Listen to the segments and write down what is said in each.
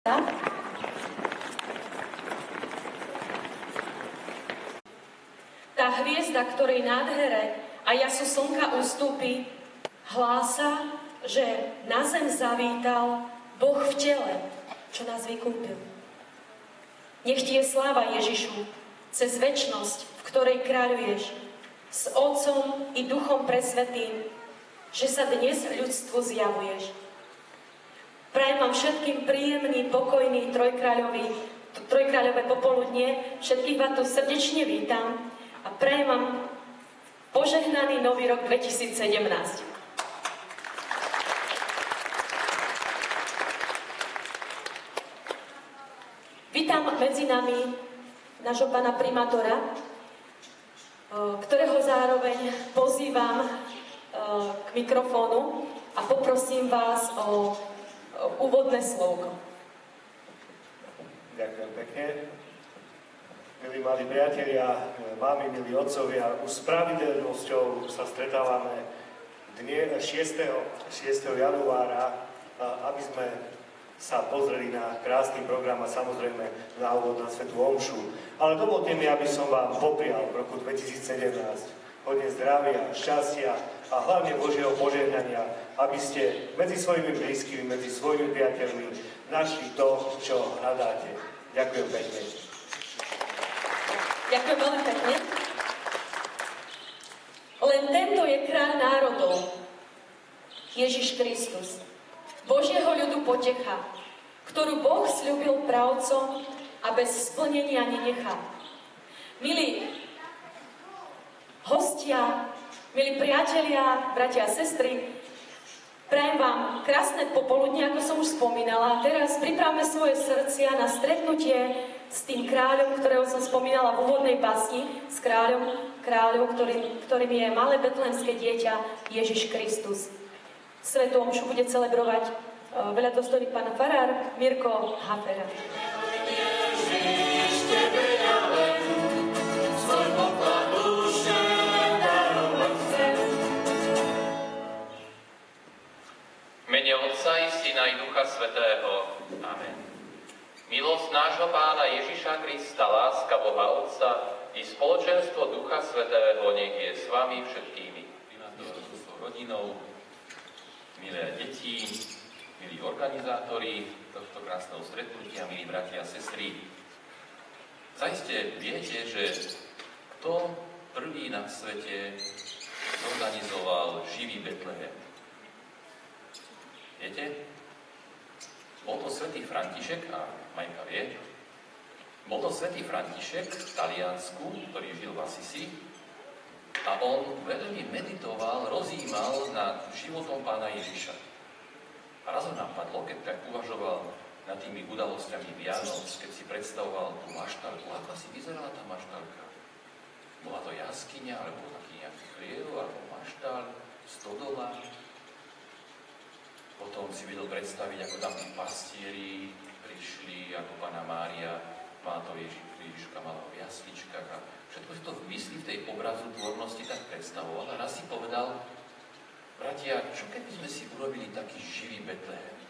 Tá hviezda, ktorej nádhere a jasu slnka ustúpi, hlása, že na zem zavítal Boh v tele, čo nás vykúpil. Nech ti je sláva, Ježišu, cez večnosť, v ktorej kráľuješ, s Otcom i Duchom presvätým, že sa dnes ľudstvu zjavuješ. Prajem vám všetkým príjemný, pokojný trojkráľové popoludnie. Všetkých vás tu srdečne vítam a prajem vám požehnaný nový rok 2017. Vítam medzi nami nášho pána primátora, ktorého zároveň pozývam k mikrofónu a poprosím vás o úvodné slovko. Ďakujem pekne. Milí mladí priatelia, mámy, milí otcovia, už s pravidelnosťou sa stretávame 6. januára, aby sme sa pozreli na krásny program a samozrejme na úvod na svätú omšu. Ale dovolte mi, aby som vám poprial v roku 2017 hodne zdravia, šťastia a hlavne Božieho požehnania, aby ste medzi svojimi blízkymi, medzi svojimi priateľmi našli to, čo hľadáte. Ďakujem pekne. Ďakujem veľmi pekne. Len tento je kráľ národov, Ježiš Kristus, Božieho ľudu potecha, ktorú Boh sľúbil pravcom a bez splnenia nenechá. Milí hostia, milí priatelia, bratia a sestry, prajem vám krásne popoludne, ako som už spomínala. Teraz pripravme svoje srdcia na stretnutie s tým kráľom, ktorého som spomínala v úvodnej básni, s kráľom, ktorým je malé betlehemské dieťa Ježiš Kristus. Svätú omšu bude celebrovať veľa dostojný pán farár Mirko Hafera. V mene Otca i Syna i Ducha Svätého. Amen. Milosť nášho Pána Ježiša Krista, láska Boha Otca i spoločenstvo Ducha Svätého nech je s vami všetkými. Primátor so svojou rodinou, milé deti, milí organizátori tohto krásneho stretnutia, milí bratia a sestry. Zaiste viete, že kto prvý na svete zorganizoval živý Betlehem? Viete? Bol to svätý František, a Majka vie, bol to svätý František v Taliansku, ktorý žil v Asisi, a on veľmi meditoval, rozjímal nad životom pána Ježiša. A raz ho napadlo, keď tak uvažoval nad tými udalosťami Vianoc, keď si predstavoval tú maštálku, ako asi vyzerala tá maštálka. Bola to jaskyňa, alebo taký nejaký chliev, alebo maštál, stodola. Potom si vedel predstaviť, ako tam tí pastieri prišli, ako Panna Mária, má to Ježiška, mala v jasličkách a všetko si to v mysli, v tej obrazu tvornosti tak predstavoval. A raz si povedal, bratia, čo keby sme si urobili taký živý Betlehem?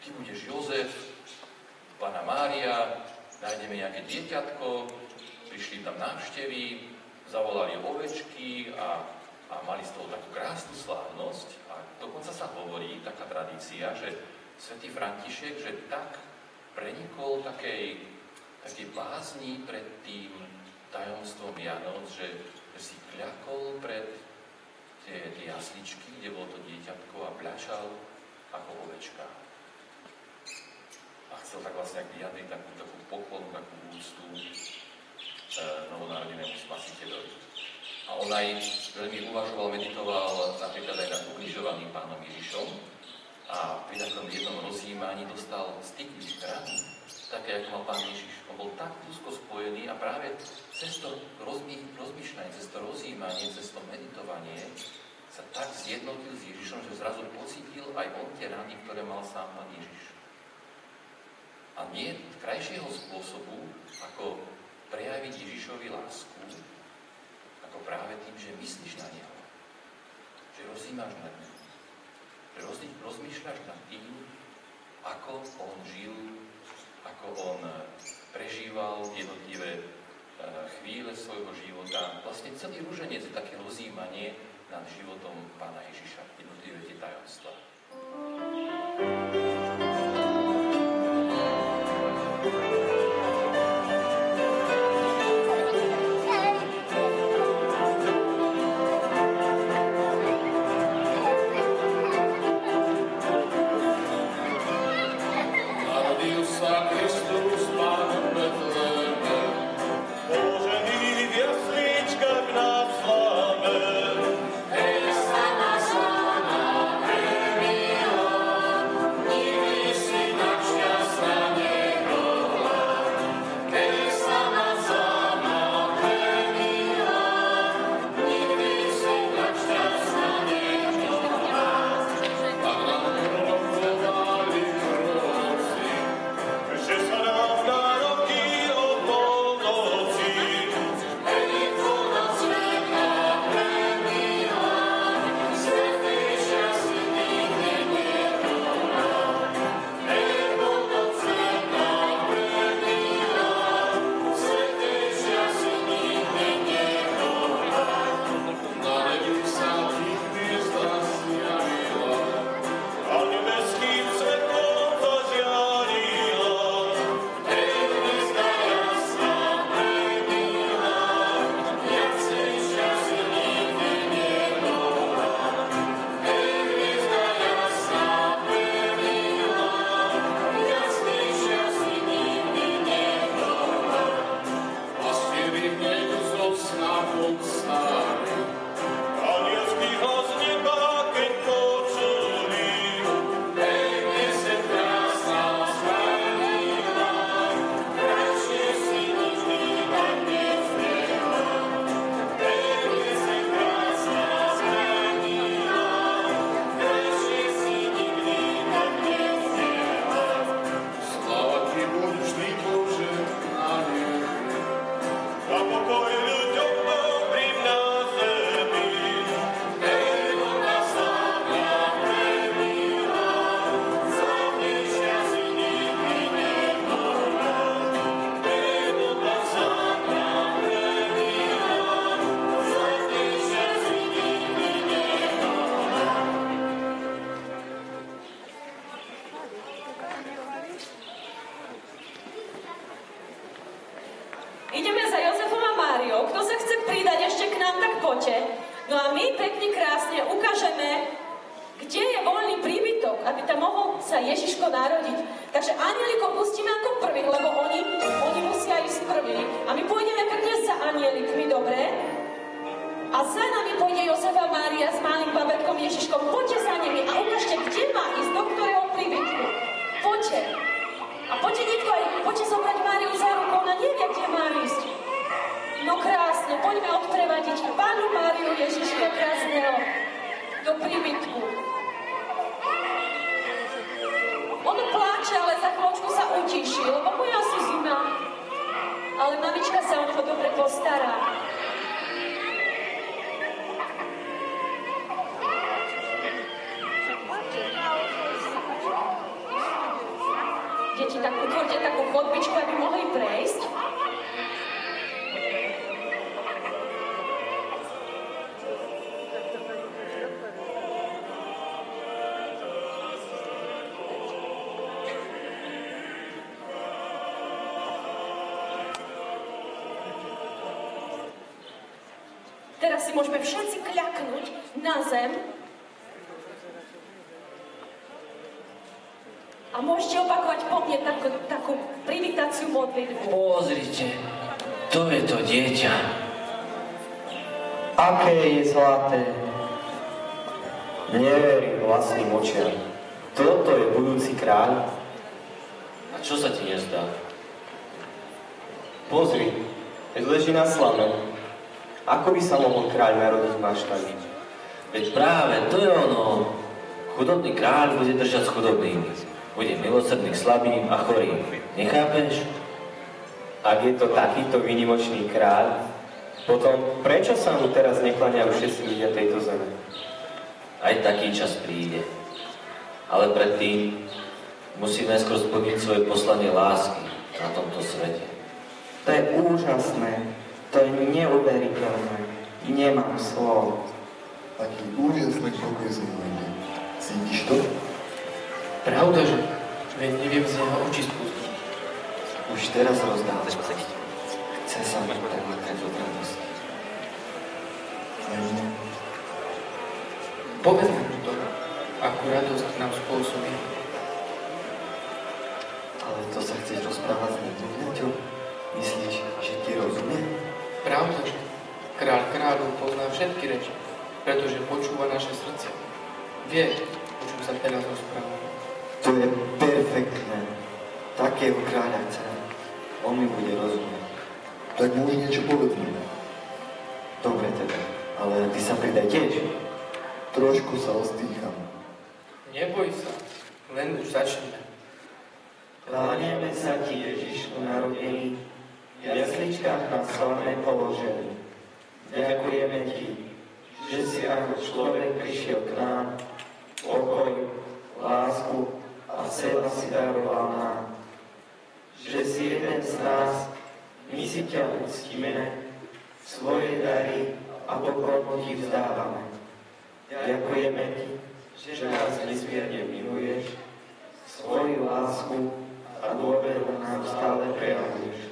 Ty budeš Jozef, Panna Mária, nájdeme nejaké dieťatko, prišli tam návštevy, zavolali ovečky a mali z toho takú krásnu slávnosť. A dokonca sa hovorí, taká tradícia, že svätý František, že tak prenikol takej bázni pred tým tajomstvom Vianoc, že si kľakol pred tie jasličky, kde bolo to dieťatko a pľačal ako ovečka. A chcel tak vlastne vyjadriť takú poklonu, takú úctu novonarodenému Spasiteľovi. A on aj veľmi uvažoval, meditoval napríklad aj nad ukrižovaným pánom Ježišom a pri takom jednom rozjímaní dostal styky rany, také ako mal pán Ježiš. On bol tak úzko spojený a práve cez to rozmýšľanie, cez to rozjímanie, cez to meditovanie sa tak zjednotil s Ježišom, že zrazu pocítil aj on tie rany, ktoré mal sám pán Ježiš. A nie krajšieho spôsobu, ako prejaviť Ježišovi lásku, ako práve tým, že myslíš na neho, že rozjímaš nad ním, že rozmýšľaš nad tým, ako on žil, ako on prežíval jednotlivé chvíle svojho života. Vlastne celý ruženec je také rozjímanie nad životom Pána Ježiša, jednotlivé tie tajomstvá. Ideme za Jozefom a Máriou. Kto sa chce pridať ešte k nám, tak poďte. No a my pekne krásne ukážeme, kde je voľný príbytok, aby tam mohol sa Ježiško narodiť. Takže anielikov pustíme ako prvých, lebo oni musia ísť prvý. A my pôjdeme pekne za anielikmi, dobre? A za nami pôjde Jozef a Mária s malým babetkom Ježiškom. Poďte za nimi a ukážte, kde má ísť, do ktorého príbytku. Poďte. A poďte niekto aj, poďte zobrať Máriu za ruku, ona nevie, kde má ísť. No krásne, poďme odprevadiť Pánu Máriu Ježiška krásneho do príbytku. On pláče, ale za chvíľočku sa utíši, lebo bude asi zima. Ale mamička sa o neho dobre postará. Deti, tak utvorte takú chodbičku, aby mohli prejsť. Teraz si môžeme všetci kľaknúť na zem a môžete opakovať po mne takú privítaciu modlitbu. Pozrite, to je to dieťa. Aké je zlaté. Neverím vlastným očiam. Toto je budúci kráľ. A čo sa ti nezdá? Pozri, veď leží na slame. Ako by sa mohol kráľ narodiť v maštali? Veď práve to je ono. Chudobný kráľ bude držať s chudobnými. Bude milosrdný k slabým a chorým. Nechápeš? Ak je to takýto výnimočný kráľ, potom prečo sa mu teraz nekláňajú všetci ľudia tejto zeme? Aj taký čas príde. Ale predtým Musí najskôr splniť svoje poslanie lásky na tomto svete. To je úžasné, to je neuveriteľné. Nemám slov. Aký úžasný pokoj som nájde. Cítiš to? Pravda, že? Veď neviem z neho oči spustiť. Už teraz rozdávam. Chce sa mi premakať od radosti. Aj mne. Povedz nám to, akú radosť nám spôsobí. Ale to sa chceš rozprávať s nedohľaďom? Myslíš, že ti rozumie? Pravda, že? Kráľ kráľov pozná všetky reči, pretože počúva naše srdce. Vie, o čom sa teraz rozprávame. To je perfektné. Takého kráľa chcem. On mi bude rozumieť. Tak mu už niečo povedzme. Dobre teda, ale ty sa pridaj tiež. Trošku sa ostýcham. Neboj sa, len už začneme. Kláňame sa ti, Ježišu narodený, v jasličkách nás slavné položili. Ďakujeme ti, že si ako človek prišiel k nám, pokoj, lásku a seba si daroval nám. Že si jeden z nás, my si ťa uctíme, svoje dary a pokornu ti vzdávame. Ďakujeme ti, že nás nesmierne miluješ, svoju lásku a dôveru nám stále prejavuješ.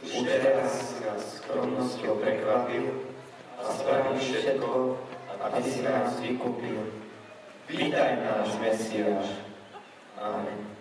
Už teraz si nás skromnosťou prekvapil a spravíš všetko, aby si nás vykúpil. Vítaj náš Mesiáš. Amen.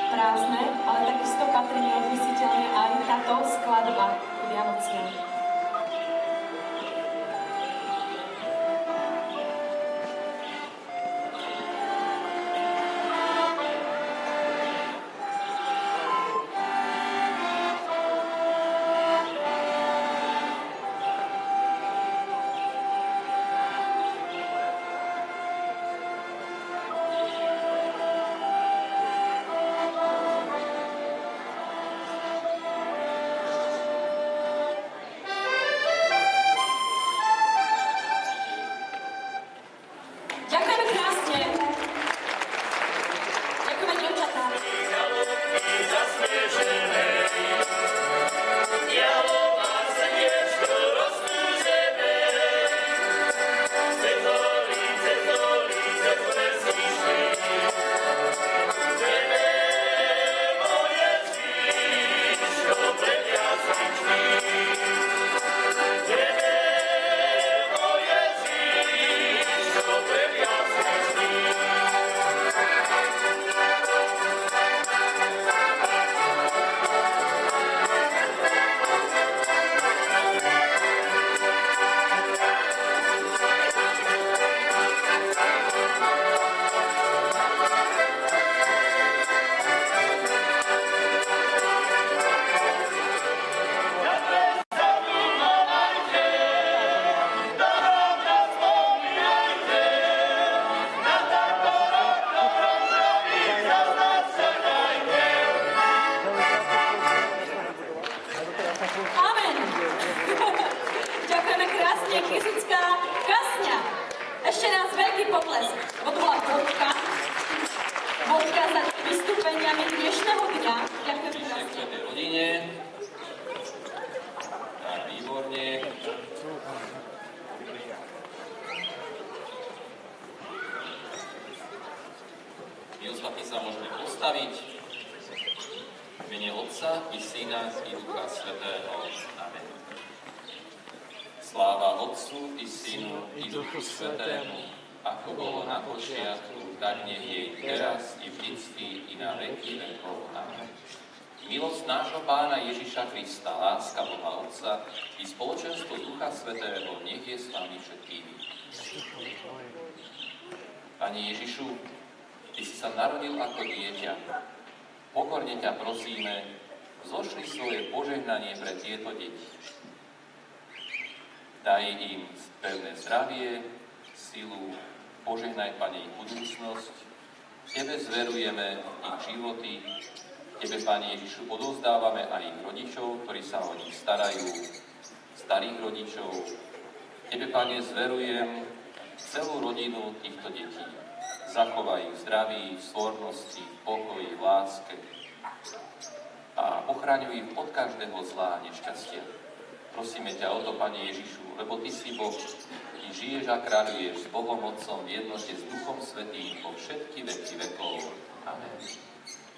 Prázdne, ale takisto patrí neodmysliteľne aj táto skladba Vianocná. postaviť. V mene Otca i Syna i Ducha Svätého. Amen. Sláva Otcu i Synu i Duchu Svätému, ako bolo na počiatku, tak nech jej teraz i vždycky i na veky vekov. Amen. Milosť nášho Pána Ježiša Krista, láska Boha Otca i spoločenstvo Ducha Svätého nech je s vami všetkými. Pane Ježišu, Ty si sa narodil ako dieťa. Pokorne ťa prosíme, zošli svoje požehnanie pre tieto deti. Daj im pevné zdravie, silu, požehnaj, Pane, ich budúcnosť. Tebe zverujeme ich životy. Tebe, Pane Ježišu, odovzdávame aj ich rodičov, ktorí sa o nich starajú, starých rodičov. Tebe, Pane, zverujem celú rodinu týchto detí. Zachovaj ich v zdraví, v svornosti, v pokoji, v láske a ochraňuj ich od každého zla a nešťastia. Prosíme ťa o to, Pane Ježišu, lebo Ty si Boh, Ty žiješ a kráľuješ s Bohom Otcom v jednote s Duchom Svätým po všetky veky vekov. Amen.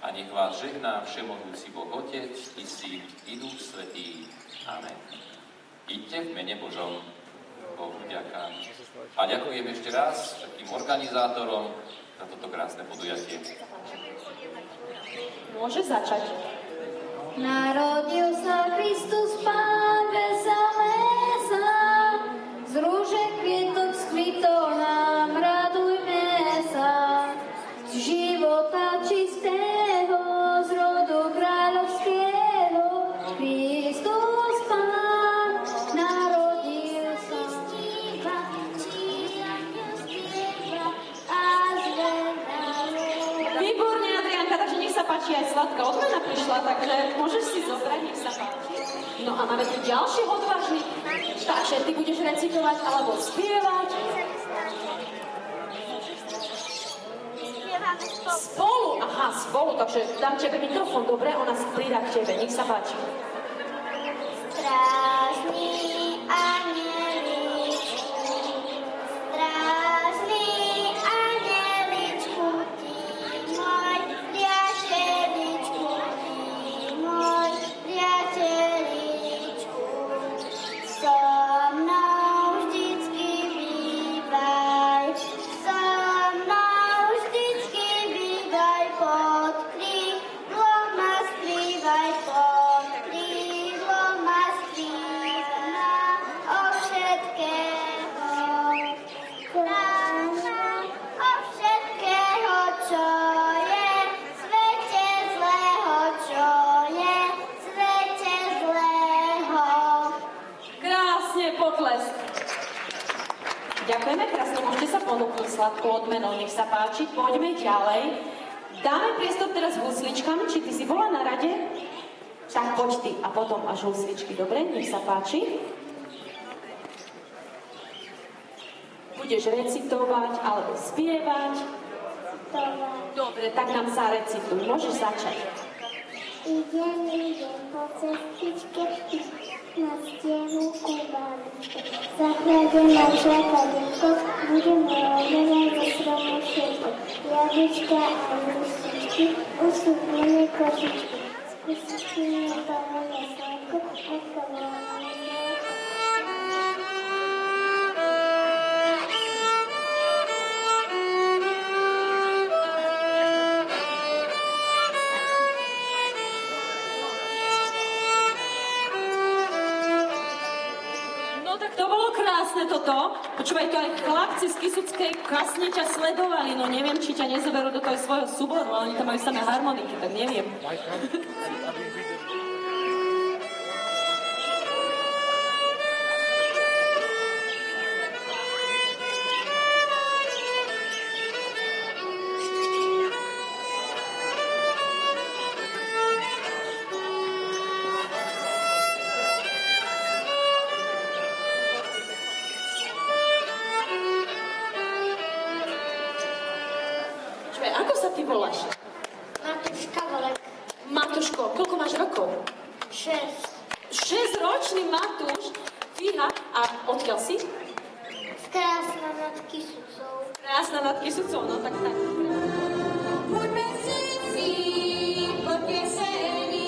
A nech vás žehná všemohúci Boh Otec, i Syn, i Duch Svätý. Amen. Iďte v mene Božom. Bohu vďaka. A ďakujem ešte raz všetkým organizátorom za toto krásne podujatie. Môže začať. Narodil sa Kristus Pán, veselé sa, z rúžek kvietok skvitol nám, radujme sa, z života čistého, z rodu kráľovského, Kristus Pán, narodil sa. Výborne, Adriánka, takže nech sa páči, aj sladká odmena prišla, takže môžeš si zobrať, nech sa páči. No a máme tu ďalších odvážnych, takže ty budeš recitovať alebo spievať. Spolu, aha, spolu, takže dám tebe mikrofón, dobre? Ona sa pridá k tebe, nech sa páči. Strážny anieličku, strážny anieličku, ty môj priateľičku, ty môj priateľičku, so mnou vždycky bývaj, so mnou vždycky bývaj, pod krídlom ma skrývaj, pod krídlom ma skrývaj od všetkého, chráňa od všetkého, čo je v svete zlého, čo je v svete zlého. Krásne, potlesk. Ďakujeme krásne, môžete sa ponúknuť sladkou odmenou, nech sa páči. Poďme ďalej. Dáme priestor teraz husličkám, či ty si bola na rade? Tak poď ty a potom až husličky, dobre? Nech sa páči. Budeš recitovať alebo spievať? Dobre, tak nám sa recituj. Môžeš začať. Idem po cestičke na stenu ku babičke. Zahľadem na žlakadinko, budem robiť zo stromu všetko. Jablíčka a lističky, usúpneme košičky. Skúsime bavíme sladko, ako voláme sladko. No tak to bolo krásne toto. Počúvaj, to aj chlapci z Kysuckej kasne ťa sledovali. No neviem, či ťa nezoberú do toho svojho súboru, ale oni tam majú samé harmoniky, tak neviem. Počúvaj, ako sa ty voláš? Matuška Volek. Matuško, koľko máš rokov? 6. 6-ročný Matúš. Fíha, a odkiaľ si? Z Krásna nad Kysucou. Krásna nad Kysucou, no tak tak. Buďme všetci pieseň